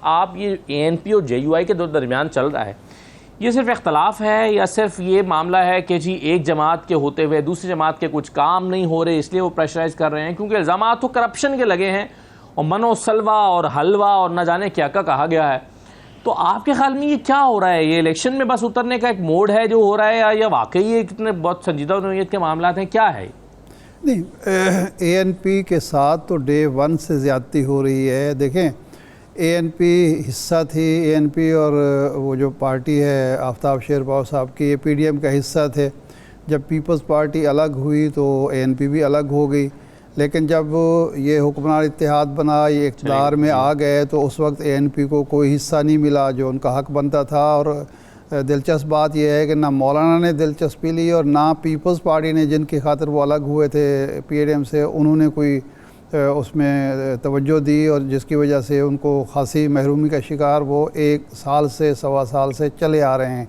آپ یہ ANP اور JUI کے درمیان چل رہا ہے، یہ صرف اختلاف ہے یا صرف یہ معاملہ ہے کہ جی ایک جماعت کے ہوتے ہوئے دوسری جماعت کے کچھ کام نہیں ہو رہے اس لیے وہ پریشرائز کر رہے ہیں؟ کیونکہ الزامات تو کرپشن کے لگے ہیں اور من و سلوہ اور حلوہ اور نہ جانے کیا کہا گیا ہے. تو آپ کے خیال میں یہ کیا ہو رہا ہے؟ یہ الیکشن میں بس اترنے کا ایک موڈ ہے جو ہو رہا ہے یا واقعی یہ کتنے بہت سنجیدہ نوعیت کے معاملات ہیں؟ کیا ہے؟ نہیں، ANP کے ساتھ تو ڈے 1 سے زیادتی ہو رہی ہے. دیکھیں ANP حصہ تھی، ANP اور وہ جو پارٹی ہے آفتاب شیرپاؤ صاحب کی، یہ PDM کا حصہ تھے. جب پیپلز پارٹی الگ ہوئی تو ANP بھی الگ ہو گئی. لیکن جب یہ حکمران اتحاد بنا، یہ اقتدار میں آ گئے تو اس وقت ANP کو کوئی حصہ نہیں ملا جو ان کا حق بنتا تھا. اور دلچسپ بات یہ ہے کہ نہ مولانا نے دلچسپی لی اور نہ پیپلز پارٹی نے، جن کی خاطر وہ الگ ہوئے تھے PDM سے، انہوں نے کوئی اس میں توجہ دی، اور جس کی وجہ سے ان کو خاصی محرومی کا شکار وہ 1 سال سے 1.25 سال سے چلے آ رہے ہیں.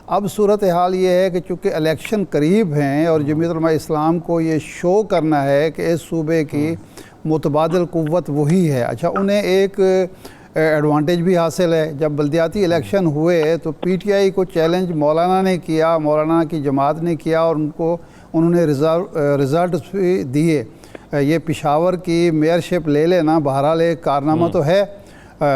اب صورتحال یہ ہے کہ چونکہ الیکشن قریب ہیں اور جمعیت علماء اسلام کو یہ شو کرنا ہے کہ اس صوبے کی متبادل قوت وہی ہے. اچھا، انہیں ایک ایڈوانٹیج بھی حاصل ہے. جب بلدیاتی الیکشن ہوئے تو PTI کو چیلنج مولانا نے کیا، مولانا کی جماعت نے کیا، اور انہوں نے ریزلٹس بھی دیے. یہ پشاور کی میئرشپ لے لینا بہرحال ایک کارنامہ تو ہے.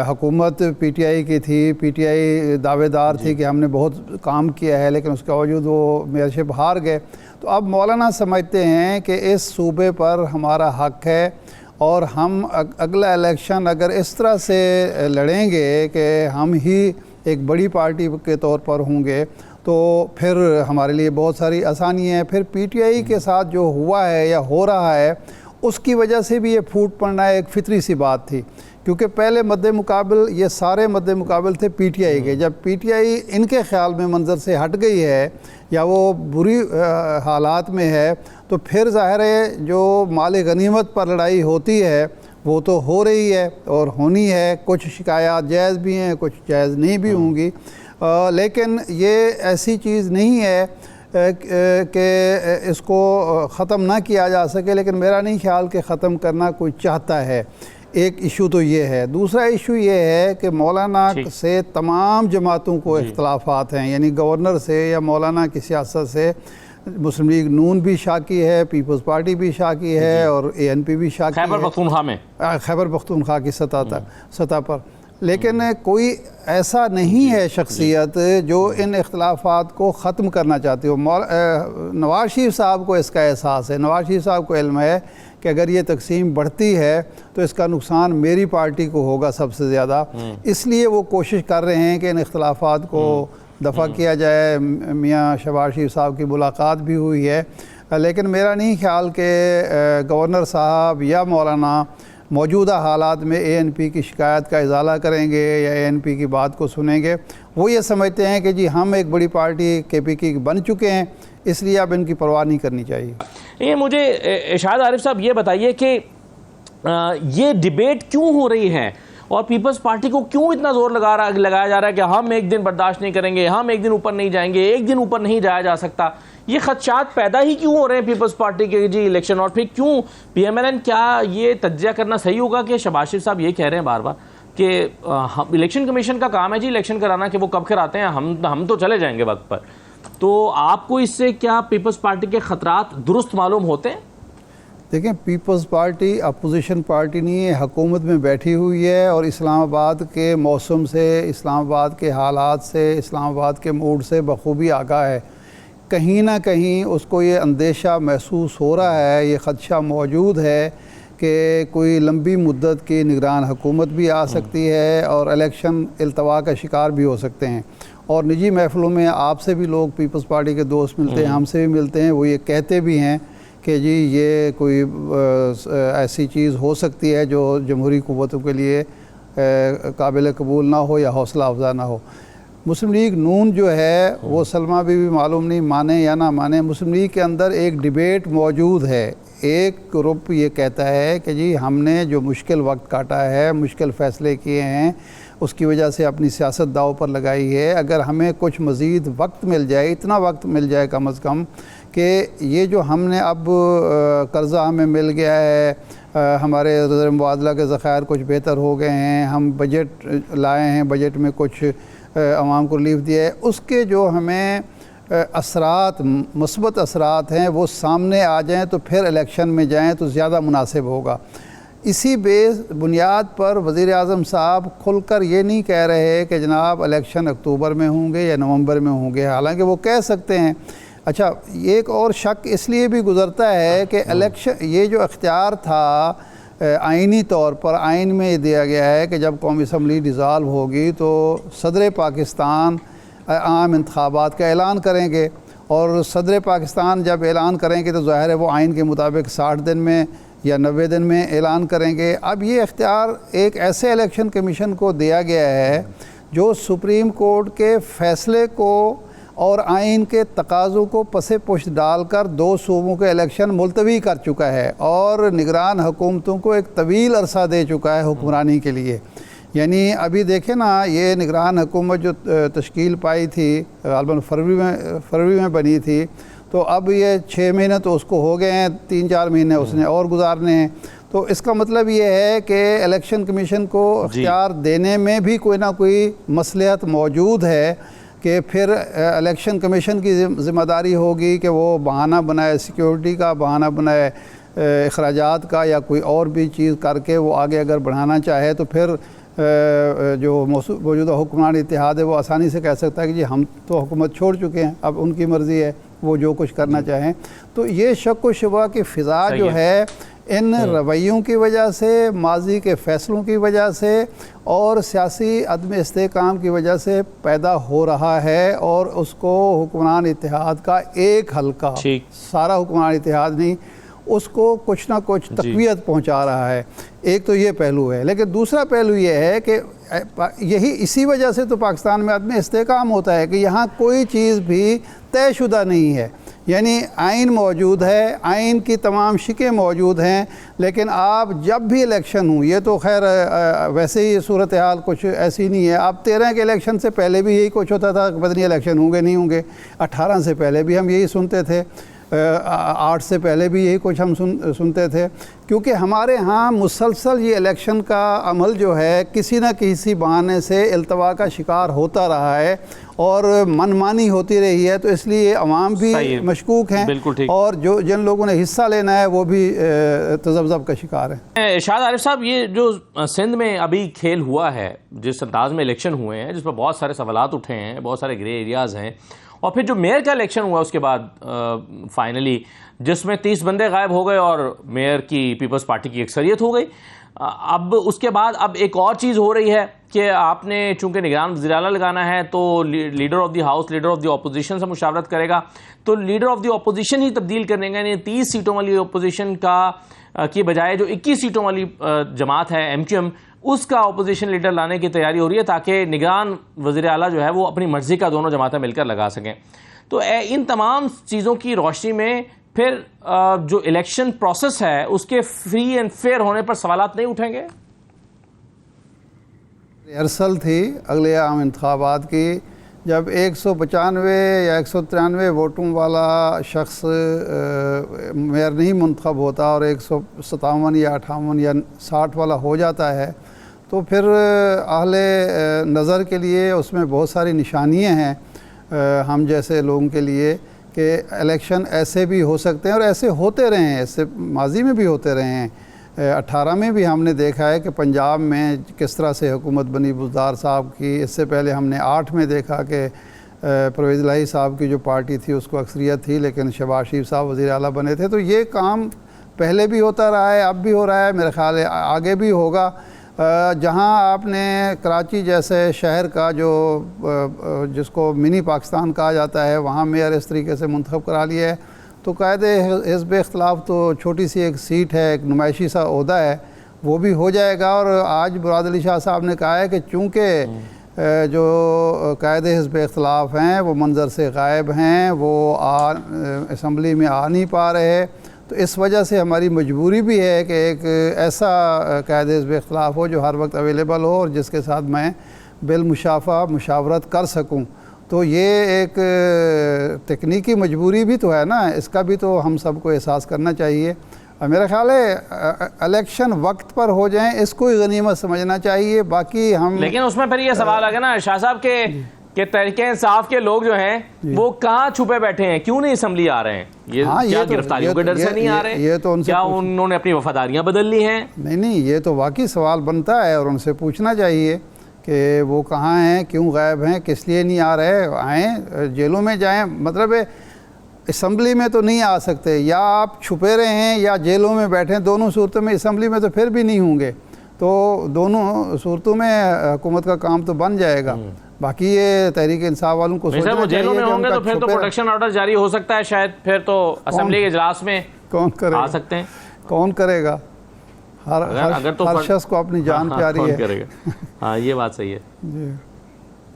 حکومت PTI کی تھی، PTI دعوے دار تھی کہ ہم نے بہت کام کیا ہے، لیکن اس کے باوجود وہ میئرشپ ہار گئے. تو اب مولانا سمجھتے ہیں کہ اس صوبے پر ہمارا حق ہے، اور ہم اگلا الیکشن اگر اس طرح سے لڑیں گے کہ ہم ہی ایک بڑی پارٹی کے طور پر ہوں گے تو پھر ہمارے لیے بہت ساری آسانی ہیں. پھر PTI کے ساتھ جو ہوا ہے یا ہو رہا ہے اس کی وجہ سے بھی یہ پھوٹ پڑنا ایک فطری سی بات تھی، کیونکہ پہلے مد مقابل یہ سارے مد مقابل تھے PTI کے. جب PTI ان کے خیال میں منظر سے ہٹ گئی ہے یا وہ بری حالات میں ہے تو پھر ظاہر ہے جو مال غنیمت پر لڑائی ہوتی ہے وہ تو ہو رہی ہے اور ہونی ہے. کچھ شکایات جائز بھی ہیں، کچھ جائز نہیں بھی ہوں گی، لیکن یہ ایسی چیز نہیں ہے کہ اس کو ختم نہ کیا جا سکے. لیکن میرا نہیں خیال کہ ختم کرنا کوئی چاہتا ہے. ایک ایشو تو یہ ہے. دوسرا ایشو یہ ہے کہ مولانا سے تمام جماعتوں کو اختلافات ہیں، یعنی گورنر سے یا مولانا کی سیاست سے مسلم لیگ نون بھی شاکی ہے، پیپلز پارٹی بھی شاکی ہے، اور ANP بھی شاکی ہے خیبر پختونخوا کی سطح پر. لیکن کوئی ایسا نہیں ہے شخصیت جو ان اختلافات کو ختم کرنا چاہتی ہو. نواز شریف صاحب کو اس کا احساس ہے، نواز شریف صاحب کو علم ہے کہ اگر یہ تقسیم بڑھتی ہے تو اس کا نقصان میری پارٹی کو ہوگا سب سے زیادہ. اس لیے وہ کوشش کر رہے ہیں کہ ان اختلافات کو دفع کیا جائے. میاں شہباز شریف صاحب کی ملاقات بھی ہوئی ہے، لیکن میرا نہیں خیال کہ گورنر صاحب یا مولانا موجودہ حالات میں ANP کی شکایت کا ازالہ کریں گے یا ANP کی بات کو سنیں گے. وہ یہ سمجھتے ہیں کہ جی ہم ایک بڑی پارٹی KP کی بن چکے ہیں، اس لیے اب ان کی پرواہ نہیں کرنی چاہیے. یہ مجھے اشاد عارف صاحب یہ بتائیے کہ یہ ڈیبیٹ کیوں ہو رہی ہے اور پیپلز پارٹی کو کیوں اتنا زور لگایا جا رہا ہے کہ ہم ایک دن برداشت نہیں کریں گے، ہم ایک دن اوپر نہیں جائیں گے، ایک دن اوپر نہیں جایا جا سکتا؟ یہ خدشات پیدا ہی کیوں ہو رہے ہیں پیپلز پارٹی کے جی الیکشن؟ اور پھر کیوں PMLN کیا یہ تجزیہ کرنا صحیح ہوگا کہ شہباز شریف صاحب یہ کہہ رہے ہیں بار بار کہ الیکشن کمیشن کا کام ہے جی الیکشن کرانا، کہ وہ کب کراتے ہیں، ہم تو چلے جائیں گے وقت پر. تو آپ کو اس سے کیا پیپلز پارٹی کے خطرات درست معلوم ہوتے ہیں؟ دیکھیں، پیپلز پارٹی اپوزیشن پارٹی نہیں ہے، حکومت میں بیٹھی ہوئی ہے، اور اسلام آباد کے موسم سے، اسلام آباد کے حالات سے، اسلام آباد کے موڈ سے بخوبی آگاہ ہے. کہیں نہ کہیں اس کو یہ اندیشہ محسوس ہو رہا ہے، یہ خدشہ موجود ہے کہ کوئی لمبی مدت کی نگران حکومت بھی آ سکتی ہے اور الیکشن التوا کا شکار بھی ہو سکتے ہیں. اور نجی محفلوں میں آپ سے بھی لوگ پیپلز پارٹی کے دوست ملتے ہیں، ہم سے بھی ملتے ہیں، وہ یہ کہتے بھی ہیں کہ جی یہ کوئی ایسی چیز ہو سکتی ہے جو جمہوری قوتوں کے لیے قابل قبول نہ ہو یا حوصلہ افزا نہ ہو. مسلم لیگ نون جو ہے وہ سلمہ بھی معلوم نہیں مانے یا نہ مانے، مسلم لیگ کے اندر ایک ڈیبیٹ موجود ہے. ایک گروپ یہ کہتا ہے کہ جی ہم نے جو مشکل وقت کاٹا ہے، مشکل فیصلے کیے ہیں، اس کی وجہ سے اپنی سیاست داؤ پر لگائی ہے. اگر ہمیں کچھ مزید وقت مل جائے، اتنا وقت مل جائے کم از کم کہ یہ جو ہم نے اب قرضہ ہمیں مل گیا ہے، ہمارے زر مبادلہ کے ذخائر کچھ بہتر ہو گئے ہیں، ہم بجٹ لائے ہیں، بجٹ میں کچھ عوام کو ریلیف دیا ہے، اس کے جو ہمیں اثرات، مثبت اثرات ہیں وہ سامنے آ جائیں تو پھر الیکشن میں جائیں تو زیادہ مناسب ہوگا۔ اسی بنیاد پر وزیر اعظم صاحب کھل کر یہ نہیں کہہ رہے کہ جناب الیکشن اکتوبر میں ہوں گے یا نومبر میں ہوں گے، حالانکہ وہ کہہ سکتے ہیں۔ اچھا، ایک اور شک اس لیے بھی گزرتا ہے کہ الیکشن، یہ جو اختیار تھا آئینی طور پر، آئین میں یہ دیا گیا ہے کہ جب قومی اسمبلی ڈیزالو ہوگی تو صدر پاکستان عام انتخابات کا اعلان کریں گے، اور صدر پاکستان جب اعلان کریں گے تو ظاہر ہے وہ آئین کے مطابق 60 دن میں یا 90 دن میں اعلان کریں گے۔ اب یہ اختیار ایک ایسے الیکشن کمیشن کو دیا گیا ہے جو سپریم کورٹ کے فیصلے کو اور آئین کے تقاضوں کو پس پشت ڈال کر 2 صوبوں کے الیکشن ملتوی کر چکا ہے اور نگران حکومتوں کو ایک طویل عرصہ دے چکا ہے حکمرانی کے لیے۔ یعنی ابھی دیکھیں نا، یہ نگران حکومت جو تشکیل پائی تھی غالباً فروری میں بنی تھی، تو اب یہ 6 مہینے تو اس کو ہو گئے ہیں، 3-4 مہینے اس نے اور گزارنے ہیں۔ تو اس کا مطلب یہ ہے کہ الیکشن کمیشن کو اختیار دینے میں بھی کوئی نہ کوئی مصلحت موجود ہے کہ پھر الیکشن کمیشن کی ذمہ داری ہوگی کہ وہ بہانہ بنائے، سیکیورٹی کا بہانہ بنائے، اخراجات کا یا کوئی اور بھی چیز کر کے وہ آگے اگر بڑھانا چاہے تو پھر جو موجودہ حکمران اتحاد ہے وہ آسانی سے کہہ سکتا ہے کہ جی ہم تو حکومت چھوڑ چکے ہیں، اب ان کی مرضی ہے وہ جو کچھ کرنا چاہیں۔ تو یہ شک و شبہ کی فضا جو ہے ان رویوں کی وجہ سے، ماضی کے فیصلوں کی وجہ سے اور سیاسی عدم استحکام کی وجہ سے پیدا ہو رہا ہے، اور اس کو حکمران اتحاد کا ایک حلقہ، سارا حکمران اتحاد نہیں، اس کو کچھ نہ کچھ تقویت پہنچا رہا ہے۔ ایک تو یہ پہلو ہے، لیکن دوسرا پہلو یہ ہے کہ اسی وجہ سے تو پاکستان میں عدم استحکام ہوتا ہے کہ یہاں کوئی چیز بھی طے شدہ نہیں ہے۔ یعنی آئین موجود ہے، آئین کی تمام شقیں موجود ہیں، لیکن آپ جب بھی الیکشن ہوں، یہ تو خیر ویسے ہی صورتحال کچھ ایسی نہیں ہے۔ آپ 13 کے الیکشن سے پہلے بھی یہی کچھ ہوتا تھا کہ پتہ نہیں الیکشن ہوں گے نہیں ہوں گے، 18 سے پہلے بھی ہم یہی سنتے تھے، 8 سے پہلے بھی یہی کچھ ہم سنتے تھے، کیونکہ ہمارے ہاں مسلسل یہ الیکشن کا عمل جو ہے کسی نہ کسی بہانے سے التوا کا شکار ہوتا رہا ہے اور منمانی ہوتی رہی ہے، تو اس لیے عوام بھی مشکوک ہیں اور جن لوگوں نے حصہ لینا ہے وہ بھی تذبذب کا شکار ہیں۔ ارشاد عارف صاحب، یہ جو سندھ میں ابھی کھیل ہوا ہے، جس انداز میں الیکشن ہوئے ہیں، جس پر بہت سارے سوالات اٹھے ہیں، بہت سارے گرے ایریاز ہیں، اور پھر جو میئر کا الیکشن ہوا اس کے بعد فائنلی جس میں 30 بندے غائب ہو گئے اور میئر کی پیپلز پارٹی کی اکثریت ہو گئی، اب اس کے بعد اب ایک اور چیز ہو رہی ہے کہ آپ نے چونکہ نگران وزیر اعلیٰ لگانا ہے تو leader of the house, leader of the opposition سے مشاورت کرے گا، تو لیڈر آف دی اپوزیشن ہی تبدیل کرنے کا، یعنی 30 سیٹوں والی اپوزیشن کی بجائے جو 21 سیٹوں والی جماعت ہے MQM، اس کا اپوزیشن لیڈر لانے کی تیاری ہو رہی ہے تاکہ نگران وزیر اعلیٰ جو ہے وہ اپنی مرضی کا دونوں جماعتیں مل کر لگا سکیں۔ تو ان تمام چیزوں کی روشنی میں پھر جو الیکشن پروسیس ہے اس کے فری اینڈ فیئر ہونے پر سوالات نہیں اٹھیں گے؟ ریہرسل تھی اگلے عام انتخابات کی، جب 195 یا 193 ووٹوں والا شخص میئر نہیں منتخب ہوتا اور 157 یا 58 یا 60 والا ہو جاتا ہے، تو پھر اہل نظر کے لیے اس میں بہت ساری نشانیاں ہیں ہم جیسے لوگوں کے لیے کہ الیکشن ایسے بھی ہو سکتے ہیں اور ایسے ہوتے رہے ہیں، ایسے ماضی میں بھی ہوتے رہے ہیں۔ 18 میں بھی ہم نے دیکھا ہے کہ پنجاب میں کس طرح سے حکومت بنی بزدار صاحب کی، اس سے پہلے ہم نے 8 میں دیکھا کہ پرویز الہی صاحب کی جو پارٹی تھی اس کو اکثریت تھی لیکن شہباز شریف صاحب وزیر اعلیٰ بنے تھے۔ تو یہ کام پہلے بھی ہوتا رہا ہے، اب بھی ہو رہا ہے، میرے خیال ہے آگے بھی ہوگا۔ جہاں آپ نے کراچی جیسے شہر کا جس کو منی پاکستان کہا جاتا ہے، وہاں میئر اس طریقے سے منتخب کرا لیا ہے، تو قائد حزب اختلاف تو چھوٹی سی ایک سیٹ ہے، ایک نمائشی سا عہدہ ہے، وہ بھی ہو جائے گا۔ اور آج مراد علی شاہ صاحب نے کہا ہے کہ چونکہ جو قائد حزب اختلاف ہیں وہ منظر سے غائب ہیں، وہ اسمبلی میں آ نہیں پا رہے، تو اس وجہ سے ہماری مجبوری بھی ہے کہ ایک ایسا قائد حزب اختلاف ہو جو ہر وقت اویلیبل ہو اور جس کے ساتھ میں بالمشافہ مشاورت کر سکوں۔ تو یہ ایک تکنیکی مجبوری بھی تو ہے نا، اس کا بھی تو ہم سب کو احساس کرنا چاہیے۔ میرا خیال ہے الیکشن وقت پر ہو جائیں اس کو ہی غنیمت سمجھنا چاہیے. باقی ہم لیکن اس میں پھر یہ سوال آ گیا نا شاہ صاحب کہ تحریک انصاف کے لوگ جو ہیں وہ کہاں چھپے بیٹھے ہیں, کیوں نہیں اسمبلی آ رہے ہیں؟ یہ کیا گرفتاریوں کے ڈر سے نہیں آ رہے؟ یہ تو ان سے کیا انہوں نے اپنی وفاداریاں بدل لی ہیں؟ نہیں, یہ تو واقعی سوال بنتا ہے اور ان سے پوچھنا چاہیے کہ وہ کہاں ہیں, کیوں غائب ہیں, کس لیے نہیں آ رہے. آئیں, جیلوں میں جائیں. مطلب اسمبلی میں تو نہیں آ سکتے, یا آپ چھپے رہے ہیں یا جیلوں میں بیٹھیں, دونوں صورتوں میں. اسمبلی میں تو پھر بھی نہیں ہوں گے, تو دونوں صورتوں میں حکومت کا کام تو بن جائے گا. باقی یہ تحریک انصاف والوں کو سوچنا چاہیے جیلوں میں کہ ہوں گے تو پھر تو پروٹیکشن آرڈر جاری ہو سکتا ہے شاید, پھر تو اسمبلی کے اجلاس میں آ سکتے ہیں. کون کرے گا؟ ہر شخص کو اپنی جان پیاری ہے. کرے گا. ہاں یہ بات صحیح ہے جی,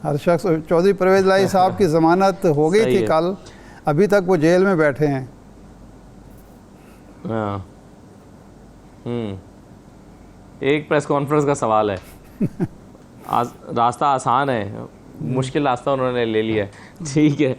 ہر شخص. چودھری پرویز الہی صاحب کی ضمانت ہو گئی تھی کل, ابھی تک وہ جیل میں بیٹھے ہیں. ہاں, ایک پریس کانفرنس کا سوال ہے, راستہ آسان ہے, مشکل راستہ انہوں نے لے لیا ہے. ٹھیک ہے.